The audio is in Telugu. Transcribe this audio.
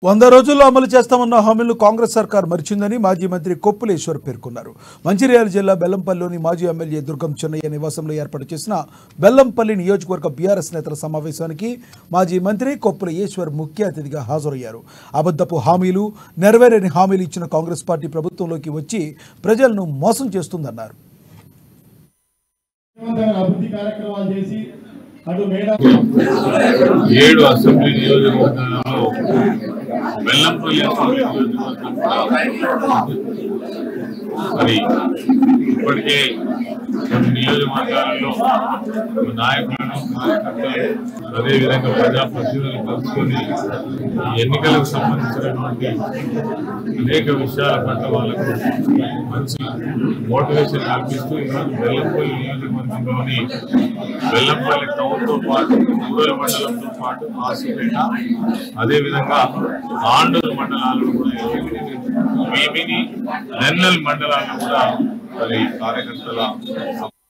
100 రోజుల్లో అమలు చేస్తామన్న హామీలను కాంగ్రెస్ సర్కార్ మరిచిందని మాజీ మంత్రి కొప్పుల ఈశ్వర్ పేర్కొన్నారు. మంచిర్యాల జిల్లా బెల్లంపల్లిలోని మాజీ ఎమ్మెల్యే దుర్గం చెన్నయ్య నివాసంలో ఏర్పాటు చేసిన బెల్లంపల్లి నియోజకవర్గ బీఆర్ఎస్ నేతల సమావేశానికి మాజీ మంత్రి కొప్పుల ఈశ్వర్ ముఖ్య అతిథిగా హాజరయ్యారు. అబద్ధపు హామీలు, నెరవేరని హామీలు ఇచ్చిన కాంగ్రెస్ పార్టీ ప్రభుత్వంలోకి వచ్చి ప్రజలను మోసం చేస్తుందన్నారు. ఏడు అసెంబ్లీ నియోజకవర్గాలలో బెల్లంపల్లి అసెంబ్లీ నియోజకవర్గం మరి ఇప్పటికే కొన్ని నియోజకవర్గాలలో నాయకులను కార్యకర్తలు అదేవిధంగా ప్రజాప్రతినిధులు కలుసుకొని ఎన్నికలకు సంబంధించినటువంటి అనేక విషయాల పట్ల వాళ్ళకు మంచి మోటివేషన్ కల్పిస్తూ ఈరోజు బెల్లంపల్లి నియోజకవర్గంలోని బెల్లంపల్లి టౌన్తో పాటు రూరల్ మండలంతో పాటు ఆసిపేట అదేవిధంగా ఆండూరు మండలాలను కూడా భీమిని నెన్నల్ మండలాలను కూడా మరి కార్యకర్తల